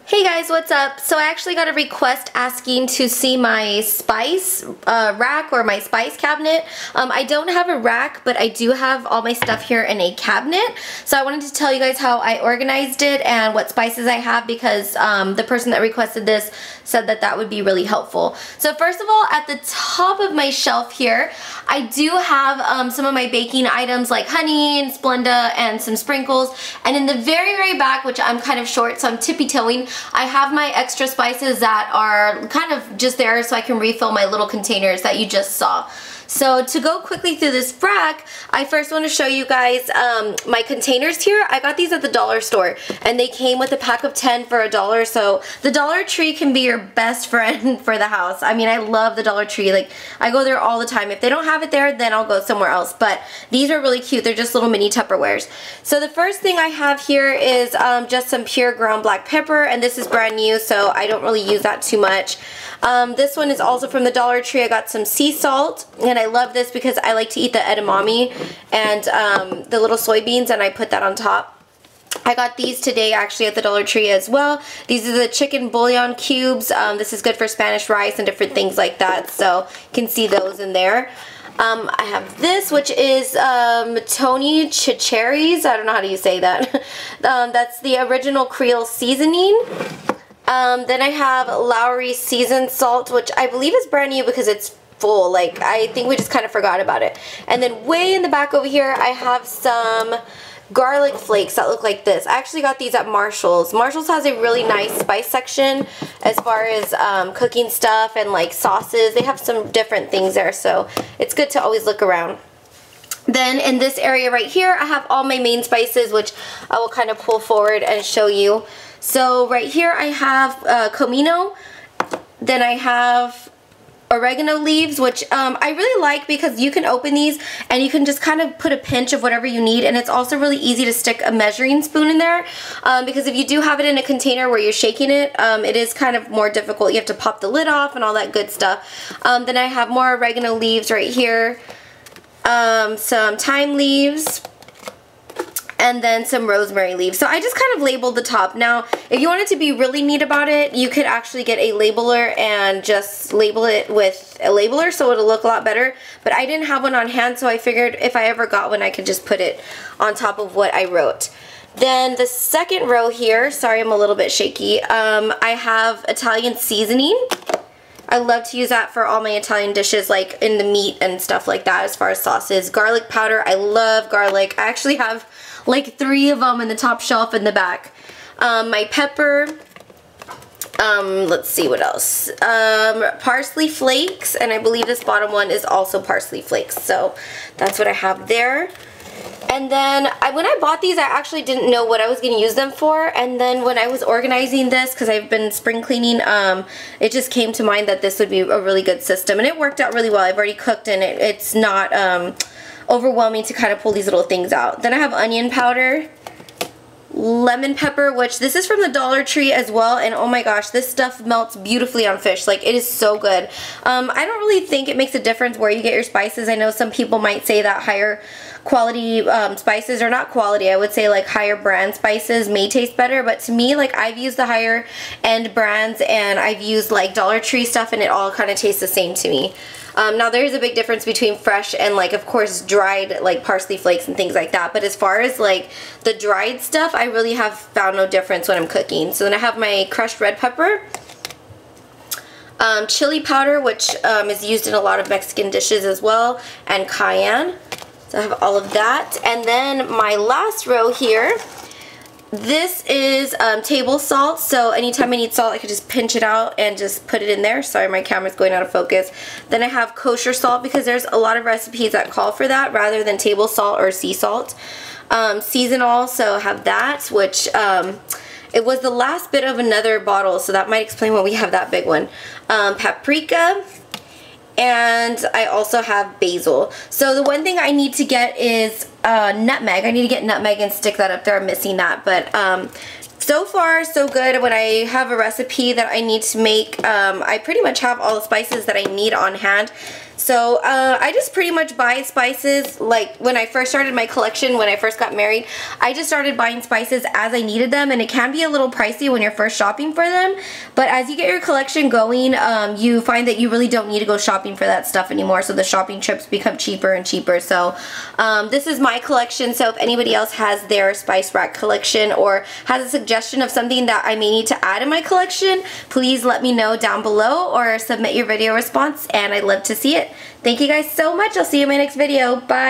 Hey guys, what's up? So I actually got a request asking to see my spice rack or my spice cabinet. I don't have a rack, but I do have all my stuff here in a cabinet. So I wanted to tell you guys how I organized it and what spices I have because the person that requested this said that that would be really helpful. So first of all, at the top of my shelf here, I do have some of my baking items like honey and Splenda and some sprinkles. And in the very, very back, which I'm kind of short, so I'm tippy-toeing, I have my extra spices that are kind of just there so I can refill my little containers that you just saw. So to go quickly through this rack, I first want to show you guys my containers here. I got these at the dollar store and they came with a pack of 10 for $1. So the Dollar Tree can be your best friend for the house. I mean, I love the Dollar Tree. Like, I go there all the time. If they don't have it there, then I'll go somewhere else. But these are really cute. They're just little mini Tupperwares. So the first thing I have here is just some pure ground black pepper, and this is brand new, so I don't really use that too much. This one is also from the Dollar Tree. I got some sea salt, and I love this because I like to eat the edamame and the little soybeans, and I put that on top. I got these today actually at the Dollar Tree as well. These are the chicken bouillon cubes. This is good for Spanish rice and different things like that, so you can see those in there. I have this, which is Tony Chicheries. I don't know how do you say that. That's the original Creole seasoning. Then I have Lowry seasoned salt, which I believe is brand new because it's full. Like, I think we just kind of forgot about it. And then way in the back over here, I have some garlic flakes that look like this. I actually got these at Marshall's. Marshall's has a really nice spice section as far as cooking stuff and like sauces. They have some different things there, so it's good to always look around. Then in this area right here, I have all my main spices, which I will kind of pull forward and show you. So right here I have comino. Then I have oregano leaves, which I really like because you can open these and you can just kind of put a pinch of whatever you need, and it's also really easy to stick a measuring spoon in there because if you do have it in a container where you're shaking it, it is kind of more difficult. You have to pop the lid off and all that good stuff. Then I have more oregano leaves right here, some thyme leaves, and then some rosemary leaves. So I just kind of labeled the top. Now, if you wanted to be really neat about it, you could actually get a labeler and just label it with a labeler so it'll look a lot better. But I didn't have one on hand, so I figured if I ever got one, I could just put it on top of what I wrote. Then the second row here, sorry I'm a little bit shaky, I have Italian seasoning. I love to use that for all my Italian dishes, like in the meat and stuff like that as far as sauces. Garlic powder, I love garlic. I actually have like 3 of them in the top shelf in the back. My pepper, let's see what else. Parsley flakes, and I believe this bottom one is also parsley flakes. So that's what I have there. And then when I bought these, I actually didn't know what I was going to use them for, and then when I was organizing this, because I've been spring cleaning, it just came to mind that this would be a really good system, and it worked out really well. I've already cooked, and it's not overwhelming to kind of pull these little things out. Then I have onion powder, lemon pepper, which this is from the Dollar Tree as well, and oh my gosh, this stuff melts beautifully on fish. Like, it is so good. I don't really think it makes a difference where you get your spices. I know some people might say that higher quality spices, or not quality, I would say like higher brand spices may taste better, but to me, like, I've used the higher end brands and I've used like Dollar Tree stuff, and it all kind of tastes the same to me. Now there is a big difference between fresh and, like, of course dried, like parsley flakes and things like that, but as far as like the dried stuff, I really have found no difference when I'm cooking. So then I have my crushed red pepper, chili powder, which is used in a lot of Mexican dishes as well, and cayenne. So I have all of that. And then my last row here, this is table salt, so anytime I need salt, I could just pinch it out and just put it in there. Sorry, my camera's going out of focus. Then I have kosher salt because there's a lot of recipes that call for that rather than table salt or sea salt. Seasonal, so I have that, which it was the last bit of another bottle, so that might explain why we have that big one. Paprika. And I also have basil. So the one thing I need to get is nutmeg. I need to get nutmeg and stick that up there. I'm missing that. But so far, so good. When I have a recipe that I need to make, I pretty much have all the spices that I need on hand. So I just pretty much buy spices. Like when I first started my collection, when I first got married, I just started buying spices as I needed them, and it can be a little pricey when you're first shopping for them, but as you get your collection going, you find that you really don't need to go shopping for that stuff anymore, so the shopping trips become cheaper and cheaper. So this is my collection, so if anybody else has their spice rack collection or has a suggestion of something that I may need to add in my collection, please let me know down below or submit your video response, and I'd love to see it. Thank you guys so much. I'll see you in my next video. Bye.